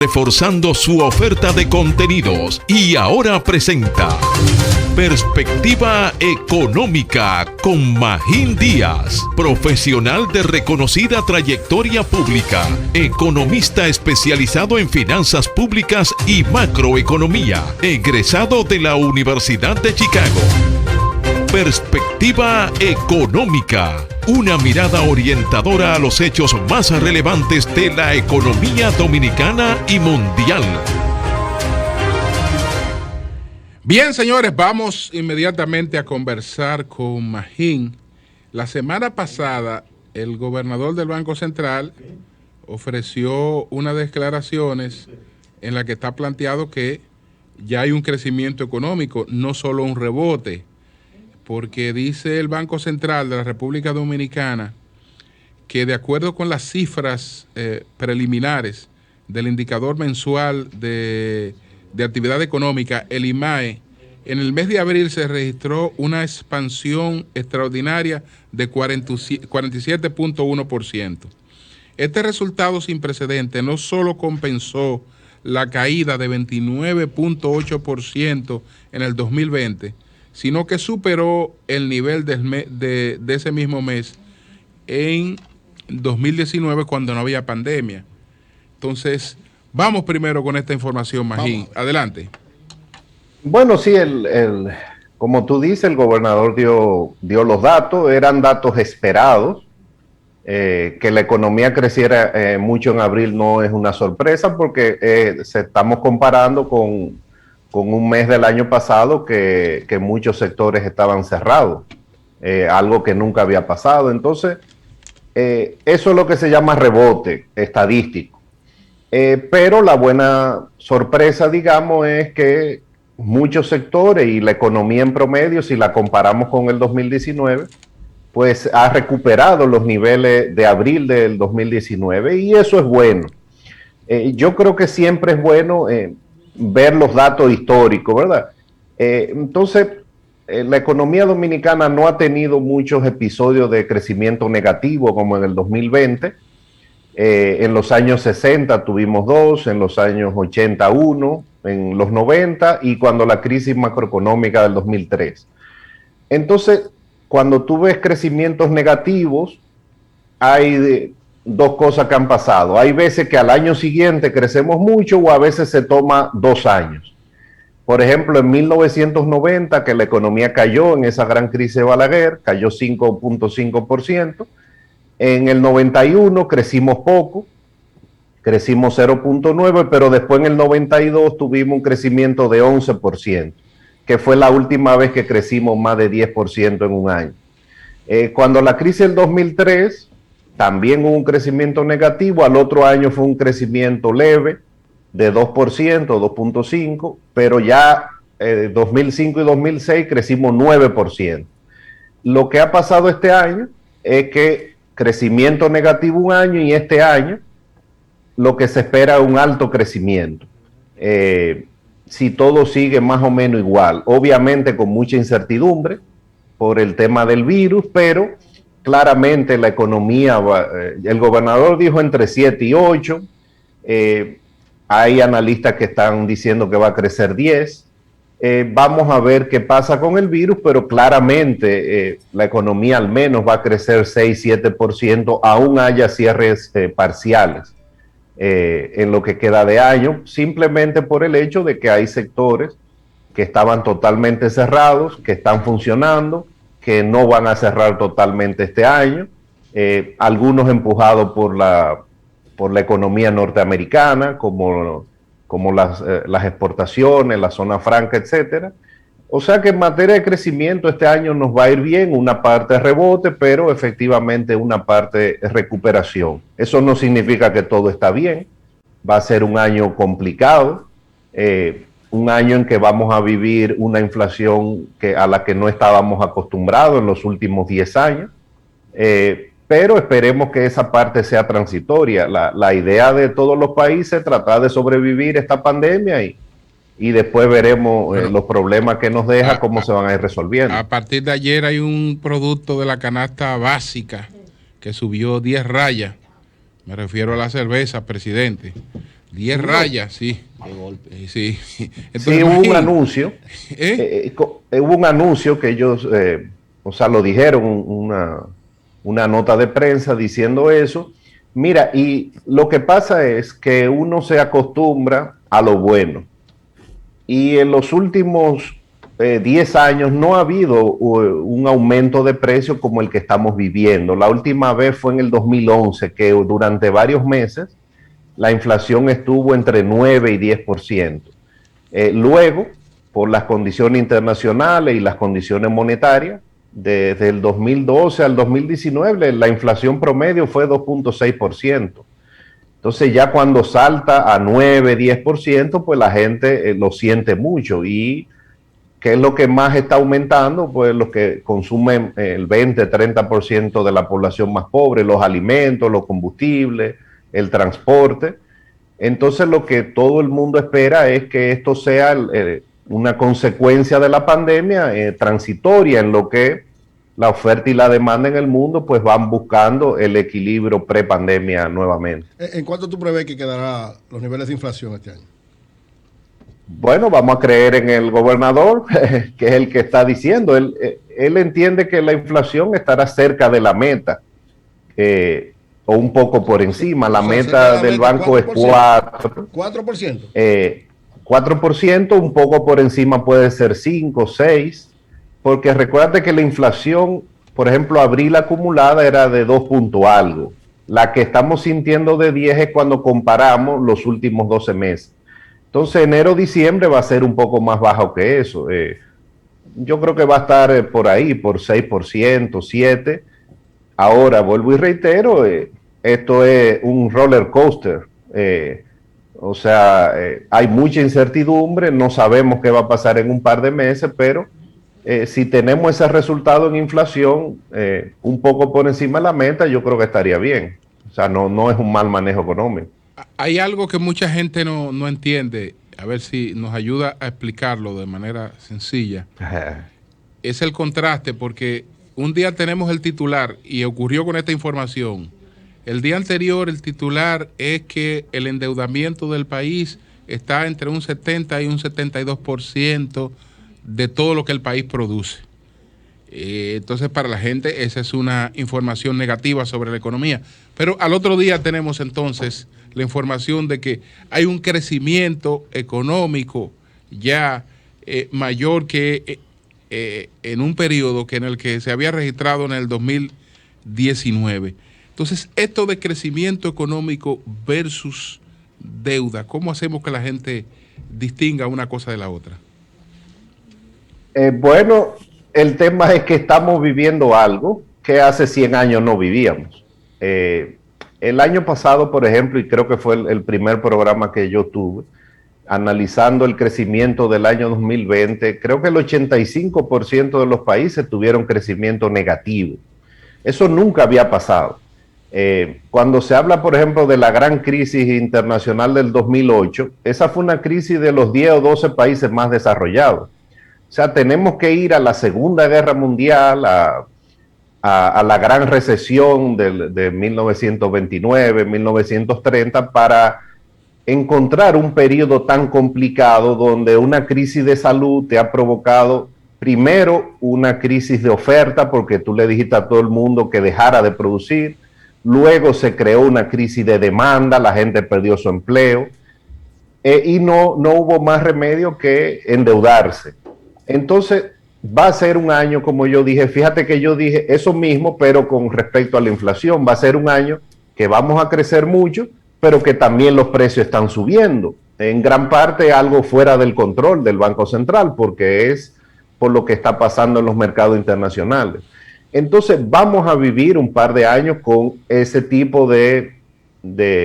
reforzando su oferta de contenidos y ahora presenta Perspectiva Económica con Magín Díaz, profesional de reconocida trayectoria pública, economista especializado en finanzas públicas y macroeconomía, egresado de la Universidad de Chicago. Perspectiva Económica, una mirada orientadora a los hechos más relevantes de la economía dominicana y mundial. Bien, señores, vamos inmediatamente a conversar con Magín. La semana pasada, el gobernador del Banco Central ofreció unas declaraciones en las que está planteado que ya hay un crecimiento económico, no solo un rebote, porque dice el Banco Central de la República Dominicana que de acuerdo con las cifras preliminares del indicador mensual de actividad económica, el IMAE, en el mes de abril se registró una expansión extraordinaria de 47.1%. Este resultado sin precedentes no solo compensó la caída de 29.8% en el 2020, sino que superó el nivel de ese mismo mes en 2019 cuando no había pandemia. Entonces, vamos primero con esta información, Magín. Adelante. Bueno, sí, como tú dices, el gobernador dio los datos, eran datos esperados. Que la economía creciera mucho en abril no es una sorpresa porque estamos comparando con un mes del año pasado que muchos sectores estaban cerrados, algo que nunca había pasado. Entonces, eso es lo que se llama rebote estadístico. Pero la buena sorpresa, digamos, es que muchos sectores y la economía en promedio, si la comparamos con el 2019, pues ha recuperado los niveles de abril del 2019 y eso es bueno. Yo creo que siempre es bueno ver los datos históricos, ¿verdad? Entonces, la economía dominicana no ha tenido muchos episodios de crecimiento negativo como en el 2020. En los años 60 tuvimos 2, en los años 81, en los 90 y cuando la crisis macroeconómica del 2003. Entonces, cuando tú ves crecimientos negativos, hay dos cosas que han pasado. Hay veces que al año siguiente crecemos mucho o a veces se toma 2 años. Por ejemplo, en 1990, que la economía cayó en esa gran crisis de Balaguer, cayó 5.5%. En el 91 crecimos poco, crecimos 0.9%, pero después en el 92 tuvimos un crecimiento de 11%, que fue la última vez que crecimos más de 10% en un año. Cuando la crisis del 2003, también hubo un crecimiento negativo, al otro año fue un crecimiento leve de 2%, 2.5%, pero ya 2005 y 2006 crecimos 9%. Lo que ha pasado este año es que crecimiento negativo un año y este año lo que se espera es un alto crecimiento. Si todo sigue más o menos igual, obviamente con mucha incertidumbre por el tema del virus, pero claramente la economía, el gobernador dijo entre 7 y 8, hay analistas que están diciendo que va a crecer 10, vamos a ver qué pasa con el virus, pero claramente la economía al menos va a crecer 6-7%, aún haya cierres parciales en lo que queda de año, simplemente por el hecho de que hay sectores que estaban totalmente cerrados, que están funcionando, que no van a cerrar totalmente este año, algunos empujados por la economía norteamericana, como las exportaciones, la zona franca, etcétera. O sea que en materia de crecimiento este año nos va a ir bien, una parte de rebote, pero efectivamente una parte de recuperación. Eso no significa que todo está bien, va a ser un año complicado, un año en que vamos a vivir una inflación a la que no estábamos acostumbrados en los últimos 10 años, pero esperemos que esa parte sea transitoria. La idea de todos los países es tratar de sobrevivir esta pandemia y después veremos los problemas que nos deja, cómo se van a ir resolviendo. A partir de ayer hay un producto de la canasta básica que subió 10 rayas, me refiero a la cerveza, presidente. 10 rayas, sí. Qué golpe. Sí. Entonces, sí, hubo un anuncio. Hubo un anuncio que ellos, o sea, lo dijeron, una nota de prensa diciendo eso. Mira, y lo que pasa es que uno se acostumbra a lo bueno. Y en los últimos 10 años no ha habido un aumento de precios como el que estamos viviendo. La última vez fue en el 2011, que durante varios meses la inflación estuvo entre 9 y 10%. Luego, por las condiciones internacionales y las condiciones monetarias, desde el 2012 al 2019 la inflación promedio fue 2.6%. Entonces ya cuando salta a 9, 10%, pues la gente lo siente mucho. ¿Y qué es lo que más está aumentando? Pues los que consumen el 20, 30% de la población más pobre, los alimentos, los combustibles, el transporte. Entonces lo que todo el mundo espera es que esto sea una consecuencia de la pandemia transitoria, en lo que la oferta y la demanda en el mundo pues van buscando el equilibrio pre-pandemia nuevamente. ¿En cuánto tú prevés que quedará los niveles de inflación este año? Bueno, vamos a creer en el gobernador, que es el que está diciendo. Él entiende que la inflación estará cerca de la meta, o un poco por encima. La meta del banco es 4%. 4%. 4%, un poco por encima puede ser 5, 6%. Porque recuérdate que la inflación, por ejemplo, abril acumulada era de 2 punto algo. La que estamos sintiendo de 10 es cuando comparamos los últimos 12 meses. Entonces, enero-diciembre va a ser un poco más bajo que eso. Yo creo que va a estar por ahí, por 6%, 7%. Ahora, vuelvo y reitero, esto es un roller coaster. O sea, hay mucha incertidumbre, no sabemos qué va a pasar en un par de meses, pero si tenemos ese resultado en inflación un poco por encima de la meta, yo creo que estaría bien. O sea, no es un mal manejo económico. Hay algo que mucha gente no entiende, a ver si nos ayuda a explicarlo de manera sencilla. Es el contraste, porque un día tenemos el titular y ocurrió con esta información. El día anterior el titular es que el endeudamiento del país está entre un 70 y un 72% de todo lo que el país produce. Entonces, para la gente esa es una información negativa sobre la economía. Pero al otro día tenemos entonces la información de que hay un crecimiento económico ya mayor que en un periodo que en el que se había registrado en el 2019. Entonces, esto de crecimiento económico versus deuda, ¿cómo hacemos que la gente distinga una cosa de la otra? Bueno, el tema es que estamos viviendo algo que hace 100 años no vivíamos. El año pasado, por ejemplo, y creo que fue el primer programa que yo tuve, analizando el crecimiento del año 2020, creo que el 85% de los países tuvieron crecimiento negativo. Eso nunca había pasado. Cuando se habla, por ejemplo, de la gran crisis internacional del 2008, esa fue una crisis de los 10 o 12 países más desarrollados. O sea, tenemos que ir a la Segunda Guerra Mundial, a la gran recesión de 1929, 1930, para encontrar un periodo tan complicado donde una crisis de salud te ha provocado, primero, una crisis de oferta, porque tú le dijiste a todo el mundo que dejara de producir. Luego se creó una crisis de demanda, la gente perdió su empleo, y no hubo más remedio que endeudarse. Entonces, va a ser un año, como yo dije, fíjate que yo dije eso mismo, pero con respecto a la inflación, va a ser un año que vamos a crecer mucho, pero que también los precios están subiendo. En gran parte algo fuera del control del Banco Central, porque es por lo que está pasando en los mercados internacionales. Entonces, vamos a vivir un par de años con ese tipo de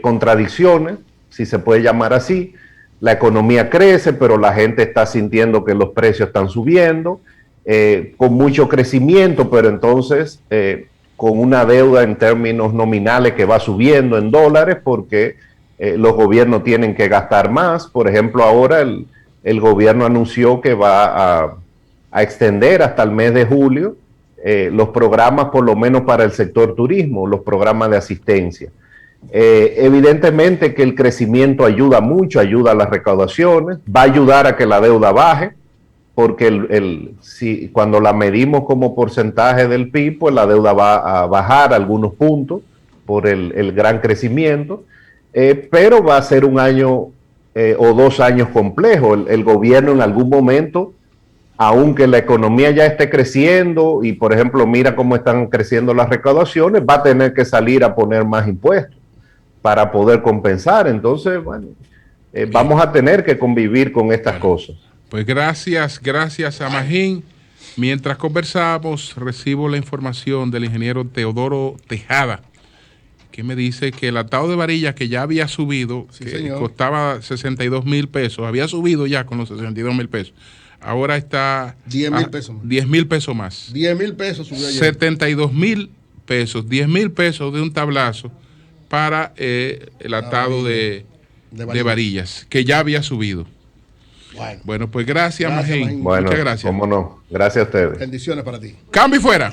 contradicciones, si se puede llamar así. La economía crece, pero la gente está sintiendo que los precios están subiendo, con mucho crecimiento, pero entonces con una deuda en términos nominales que va subiendo en dólares porque los gobiernos tienen que gastar más. Por ejemplo, ahora el gobierno anunció que va a extender hasta el mes de julio los programas, por lo menos para el sector turismo, los programas de asistencia. Evidentemente que el crecimiento ayuda mucho, ayuda a las recaudaciones, va a ayudar a que la deuda baje, porque si, cuando la medimos como porcentaje del PIB, pues la deuda va a bajar algunos puntos por el gran crecimiento, pero va a ser un año o 2 años complejos. El gobierno en algún momento, aunque la economía ya esté creciendo y, por ejemplo, mira cómo están creciendo las recaudaciones, va a tener que salir a poner más impuestos para poder compensar. Entonces, bueno, vamos a tener que convivir con estas cosas. Pues gracias a Magín. Mientras conversamos, recibo la información del ingeniero Teodoro Tejada, que me dice que el atado de varillas que ya había subido, Sí, que señor. costaba 62,000 pesos, había subido ya con los 62,000 pesos. Ahora está 10,000 pesos más. 10,000 pesos más. 10,000 pesos subió ayer. 72,000 pesos, 10,000 pesos de un tablazo para el atado de varillas, que ya había subido. Bueno, pues gracias, Magín. Bueno, muchas gracias. cómo no. Gracias a ustedes. Bendiciones para ti. Cambio y fuera.